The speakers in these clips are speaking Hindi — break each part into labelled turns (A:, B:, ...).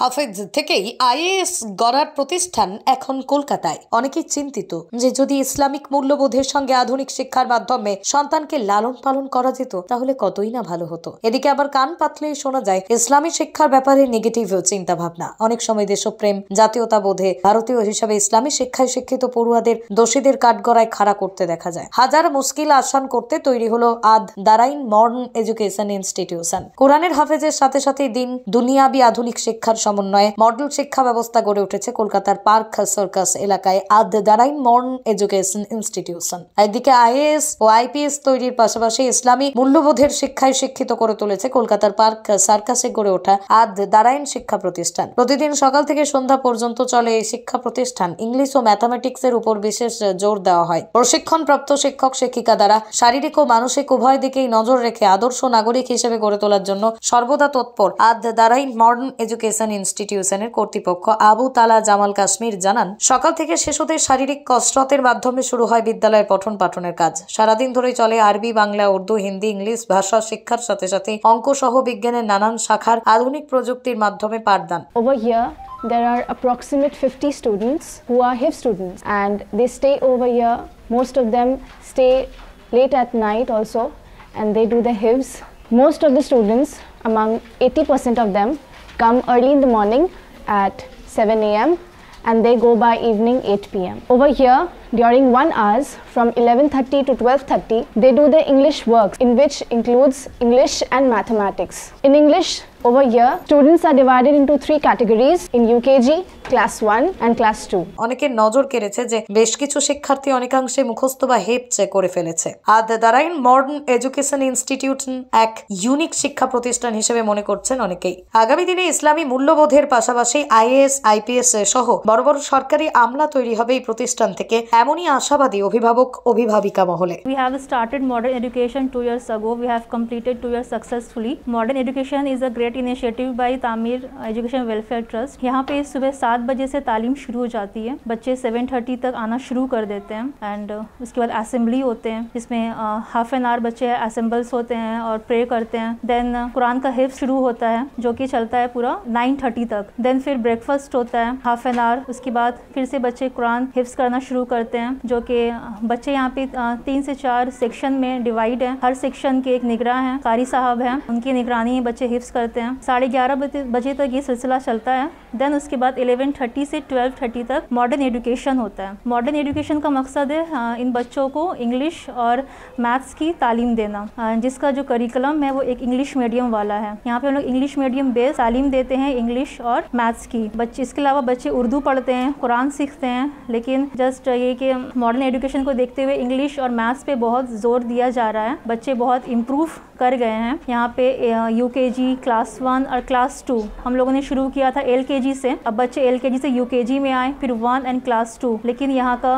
A: হাফেজ থেকেই আইএএস গড়ার প্রতিষ্ঠান এখন কলকাতায়। অনেকেই চিন্তিত যে যদি ইসলামিক মূল্যবোধের সঙ্গে আধুনিক শিক্ষার মাধ্যমে সন্তানকে লালন পালন করা যেত তাহলে কতই না ভালো হতো। এদিকে আবার কান পাতলেই শোনা যায় ইসলামী শিক্ষার ব্যাপারে নেগেটিভ চিন্তা ভাবনা। অনেক সময় দেশপ্রেম, জাতীয়তা বোধে ভারতীয় হিসাবে ইসলামী শিক্ষায় শিক্ষিত পড়ুয়াদের দোষীদের কাঠগড়ায় খাড়া করতে দেখা যায়। হাজার মুশকিল আসান করতে তৈরি হলো আদ দারাইন মডার্ন এডুকেশন ইনস্টিটিউশন। কোরআনের হাফেজের সাথে সাথে দিন দুনিয়াবি আধুনিক শিক্ষার সমন্বয়ে মডেল শিক্ষা ব্যবস্থা গড়ে উঠেছে কলকাতার পার্ক সার্কাস এলাকায় আদ দারাইন মডার্ন এডুকেশন ইনস্টিটিউশন। একদিকে আইএএস ও আইপিএস তৈরির পাশাপাশি ইসলামী মূল্যবোধের শিক্ষায় শিক্ষিত করে তুলেছে কলকাতার পার্ক সার্কাসে গড়ে ওঠা আদ দারাইন শিক্ষা প্রতিষ্ঠান। প্রতিদিন সকাল থেকে সন্ধ্যা পর্যন্ত চলে এই শিক্ষা প্রতিষ্ঠান। ইংলিশ ও ম্যাথামেটিক্স এর উপর বিশেষ জোর দেওয়া হয়। প্রশিক্ষণপ্রাপ্ত শিক্ষক শিক্ষিকা দ্বারা শারীরিক ও মানসিক উভয় দিকেই নজর রেখে আদর্শ নাগরিক হিসেবে গড়ে তোলার জন্য সর্বদা তৎপর আদ দারাইন মডার্ন এডুকেশন ইনস্টিটিউশনের কর্তৃপক্ষ আবু তালা জামাল কাশ্মীর জানান, সকাল থেকে শিশুদের শারীরিক কসরতের মাধ্যমে শুরু হয় বিদ্যালয়ের পঠন পাঠনের কাজ। সারাদিন ধরে চলে আরবি, বাংলা, উর্দু, হিন্দি, ইংলিশ ভাষা শিক্ষার সাথে সাথে অঙ্ক সহ বিজ্ঞানের নানান শাখার আধুনিক প্রযুক্তির মাধ্যমে পাঠদান।
B: Over here there are approximate 50 students who are HIF students and they stay over here. Most of them stay late at night also and they do the HIFs. Most of the students, among 80% of them, come early in the morning at 7 a.m. and they go by evening 8 p.m. Over here, during 1 hour from 11:30 to 12:30, they do the English works, in which includes English and mathematics. In English, over here, students are divided into 3 categories in UKG, class 1 and class 2.
A: অনেকের নজর কেড়েছে যে বেশ কিছু শিক্ষার্থী অনেকাংশে মুখস্থ বা হেপচে করে ফেলেছে। আদ দারাইন মডার্ন এডুকেশন ইনস্টিটিউশন এক ইউনিক শিক্ষা প্রতিষ্ঠান হিসেবে মনে করছেন অনেকেই। আগামী দিনে ইসলামী মূল্যবোধের পাশাপাশি আইএএস, আইপিএস সহ বড় বড় সরকারি আমলা তৈরি হবে এই প্রতিষ্ঠান থেকে, এমনই আশাবাদী অভিভাবক অভিভাবিকা মহলে।
C: We have started modern education 2 years ago. We have completed 2 years successfully. Modern education is a great initiative by तामीर एजुकेशन वेलफेयर ट्रस्ट। यहाँ पे सुबह 7 बजे से तालीम शुरू हो जाती है। बच्चे 7:30 तक आना शुरू कर देते हैं एंड उसके बाद असेंबली होते हैं, जिसमें हाफ एन आवर बच्चे असेंबल्स होते हैं और प्रे करते हैं। देन कुरान का हिफ्ज शुरू होता है जो कि चलता है पूरा 9:30 तक। देन फिर ब्रेकफास्ट होता है हाफ एन आवर। उसके बाद फिर से बच्चे कुरान हिफ्ज करना शुरू करते हैं, जो कि बच्चे यहाँ पे 3 से 4 सेक्शन में डिवाइड है। हर सेक्शन के एक निगरान है, कारी साहब हैं, उनकी निगरानी में बच्चे हिफ्ज करते हैं। 11:30 बजे तक ये सिलसिला चलता है। देन उसके बाद 11:30 से 12:30 तक मॉडर्न एजुकेशन होता है। मॉडर्न एजुकेशन का मकसद है इन बच्चों को इंग्लिश और मैथ्स की तालीम देना, जिसका जो करिकुलम है वो एक इंग्लिश मीडियम वाला है। यहाँ पे हम लोग इंग्लिश मीडियम बेस तालीम देते हैं इंग्लिश और मैथ्स की। बच्चे इसके अलावा बच्चे उर्दू पढ़ते हैं, कुरान सीखते हैं, लेकिन जस्ट ये कि मॉडर्न एजुकेशन को देखते हुए इंग्लिश और मैथ्स पे बहुत जोर दिया जा रहा है। बच्चे बहुत इम्प्रूव कर गए हैं। यहाँ पे यूकेजी, क्लास 1 और क्लास 2 हम लोगों ने शुरू किया था एलकेजी से। अब बच्चे एलकेजी से यूकेजी में आए, फिर 1 एंड क्लास 2। लेकिन यहाँ का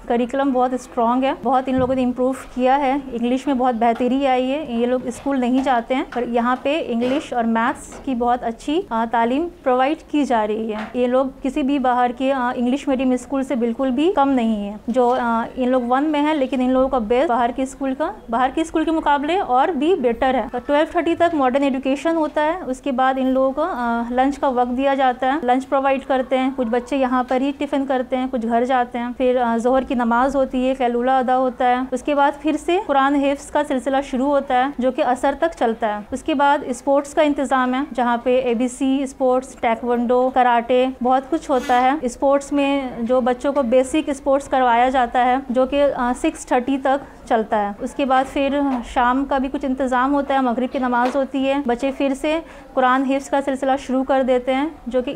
C: करिकुलम बहुत स्ट्रॉन्ग है, बहुत इन लोगों ने इम्प्रूव किया है। इंग्लिश में बहुत बेहतरी आई है। ये लोग स्कूल नहीं जाते हैं पर यहाँ पे इंग्लिश और मैथ्स की बहुत अच्छी तालीम प्रोवाइड की जा रही है। ये लोग किसी भी बाहर के इंग्लिश मीडियम स्कूल से बिल्कुल भी कम नहीं है। जो इन लोग 1 में है, लेकिन इन लोगों का बेस बाहर के स्कूल के मुकाबले और भी बेटर है। तो 12:30 तक मॉडर्न एजुकेशन होता है। उसके बाद इन लोगों को लंच का वक्त दिया जाता है, लंच प्रोवाइड करते हैं। कुछ बच्चे यहाँ पर ही टिफिन करते हैं, कुछ घर जाते हैं। फिर जोहर की नमाज होती है, कैलूला अदा होता है। उसके बाद फिर से कुरान हिफ्ज का सिलसिला शुरू होता है जो कि असर तक चलता है। उसके बाद स्पोर्ट्स का इंतजाम है, जहाँ पे ABC स्पोर्ट्स, टैekwondo, कराटे बहुत कुछ होता है। स्पोर्ट्स में जो बच्चों को बेसिक स्पोर्ट्स करवाया जाता है जो कि 6:30 तक चलता है। उसके बाद फिर शाम का भी कुछ इंतज़ाम होता है, मगरिब की नमाज होती है। बच्चे फिर से कुरान हिफ्ज का सिलसिला शुरू कर देते हैं जो कि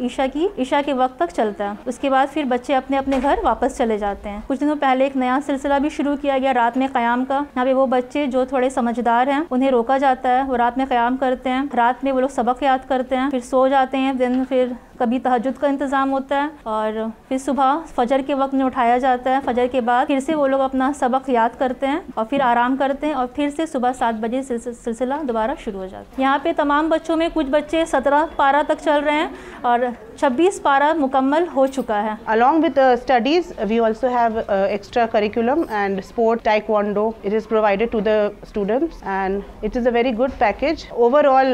C: ईशा के वक्त तक चलता है। उसके बाद फिर बच्चे अपने अपने घर वापस चले जाते हैं। कुछ दिनों पहले एक नया सिलसिला भी शुरू किया गया रात में क़याम का। यहाँ पे वो बच्चे जो थोड़े समझदार हैं उन्हें रोका जाता है, वो रात में क़याम करते हैं। रात में वो लोग सबक याद करते हैं, फिर सो जाते हैं। दिन फिर कभी तहज्जुद का इंतज़ाम होता है और फिर सुबह फजर के वक्त में उठाया जाता है। फजर के बाद फिर से वो लोग अपना सबक याद करते हैं और फिर आराम करते हैं और फिर से सुबह 7 बजे सिलसिला दोबारा शुरू हो जाता है। यहाँ पे तमाम बच्चों में कुछ बच्चे 17 पारा तक चल रहे हैं और 26 पारा मुकम्मल हो चुका है।
D: Along with studies, we also have extra curriculum and sport taekwondo. It is provided to the students, and it is a very good package. Overall,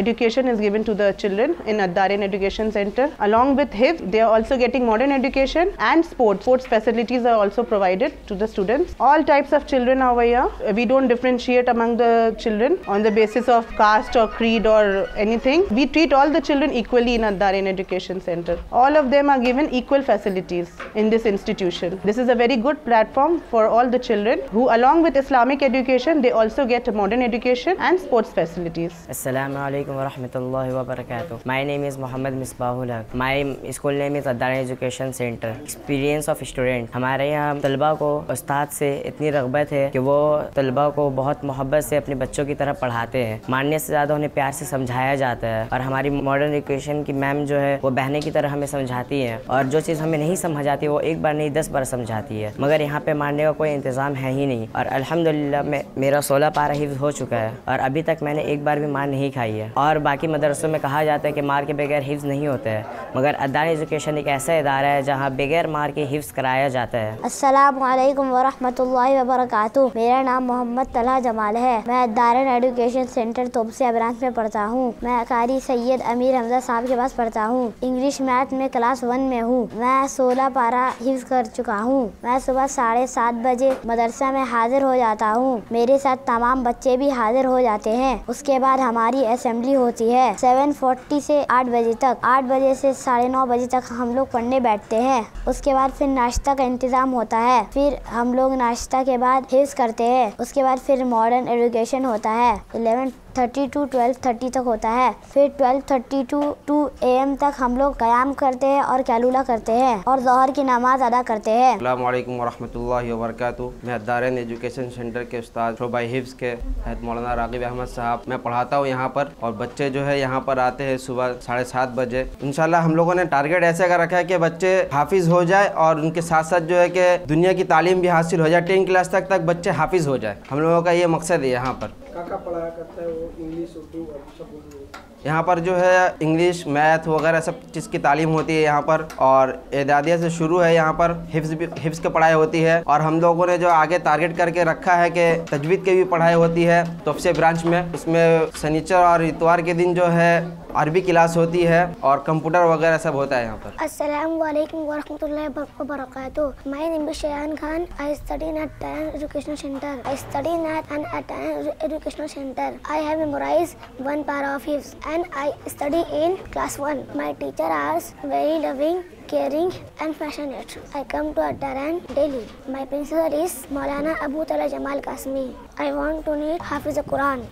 D: education is given to the children in Ad-Darain Education Center. Along with HIFZ, they are also getting modern education and sports. Sports facilities are also provided to the students. All types of children over here. We don't differentiate among the children on the basis of caste or creed or anything. We treat all the children equally in Ad-Darain Education Center. All of them are given equal facilities in this institution. This is a very good platform for all the children who, along with Islamic education, they also get modern education and sports facilities.
E: Assalamu alaikum wa rahmatullahi wa barakatuh. My name is Mohammed Misbahul Haq. My school name is Ad-Darain Education Center. Experience of student. हमारे यहाँ तलबा को उस्ताद से इतनी रग़बत है कि वो तलबा को बहुत मोहब्बत से अपने बच्चों की तरह पढ़ाते हैं। मानने से ज़्यादा उन्हें प्यार से समझाया जाता है, और हमारी मॉडर्न एजुकेशन की मैम जो है वो बहने की तरह हमें समझाती हैं, और जो चीज़ हमें नहीं समझ आती वो एक बार नहीं 10 बार समझाती है। मगर यहाँ पे मारने का कोई इंतज़ाम है ही नहीं, और अल्हम्दुलिल्लाह मेरा 16 पारा हिफ्ज़ हो चुका है, और अभी तक मैंने एक बार भी मार नहीं खाई है। और बाकी मदरसों में कहा जाता है कि मार के बगैर हिफ्ज़ नहीं होता है, मगर अद-दारिन एजुकेशन एक ऐसा इदारा है जहाँ बगैर मार के हिफ्ज़ कराया जाता है।
F: अस्सलामु अलैकुम वरहमतुल्लाहि वबरकातुहू। मेरा नाम मोहम्मद तलहा जमाल है। मैं अद-दारिन एजुकेशन सेंटर तोबसिया ब्रांच में पढ़ता हूँ। मैं कारी सैयद अमीर हमजा साहब के पास पढ़ता हूँ। इंग्लिश मैथ में क्लास 1 में हूँ। मैं 16 पारा हिफ्ज़ कर चुका हूँ। मैं सुबह 7:30 बजे मदरसा में हाजिर हो जाता हूँ। मेरे साथ तमाम बच्चे भी हाजिर हो जाते हैं। उसके बाद हमारी असेंबली होती है 7:40 से 8 बजे तक। 8 बजे से 9:30 बजे तक हम लोग पढ़ने बैठते हैं। उसके बाद फिर नाश्ता का इंतज़ाम होता है। फिर हम लोग नाश्ता के बाद हिफ्ज़ करते हैं। उसके बाद फिर मॉडर्न एजुकेशन होता है 11:30 to 12:30 तक होता है। फिर 12:30 to 2 AM तक हम लोग क़याम करते हैं और कैलूला करते हैं और ज़ोहर की नमाज अदा करते हैं।
G: अस्सलामु अलैकुम वरहमतुल्लाहि वबरकातुहू। मैं अद-दारिन एजुकेशन सेंटर के उस्ताद शोबा हिफ्ज़ के हैद मौलाना राग़िब अहमद साहब मैं पढ़ाता हूँ यहाँ पर, और बच्चे जो है यहाँ पर आते हैं सुबह 7:30 बजे। इंशाल्लाह हम लोगों ने टारगेट ऐसे कर रखा है कि बच्चे हाफिज़ हो जाए और उनके साथ साथ जो है कि दुनिया की तालीम भी हासिल हो जाए। 10 क्लास तक बच्चे हाफिज़ हो जाए, हम लोगों का ये मकसद है। यहाँ पर
H: पढ़ाया करता है वो इंग्लिश उर्दू और सब।
G: यहाँ पर जो है इंग्लिश मैथ वगैरह सब चीज़ की तालीम होती है यहाँ पर, और एदादिया से शुरू है यहाँ पर हिफ्ज़ की पढ़ाई होती है। और हम लोगों ने जो आगे टारगेट करके रखा है कि तजवीद की भी पढ़ाई होती है तोबसिया ब्रांच में। उसमें शनिचर और इतवार के दिन जो है अरबी क्लास होती है और कंप्यूटर वगैरह सब होता है यहाँ पर।
F: अस्सलामु अलैकुम वरहमतुल्लाहि वबरकातुहू। My name is Shayan Khan. I study in अद-दारिन educational centre. I study in अद-दारिन educational centre. I have memorised 1 पारा ऑफ हिफ्ज़ and I study in class 1. My teacher is very loving, caring and passionate. I come to Ad-Darain daily. My principal is Maulana Abu Talha Jamal Qasmi. I want to need Hafiz al-Quran.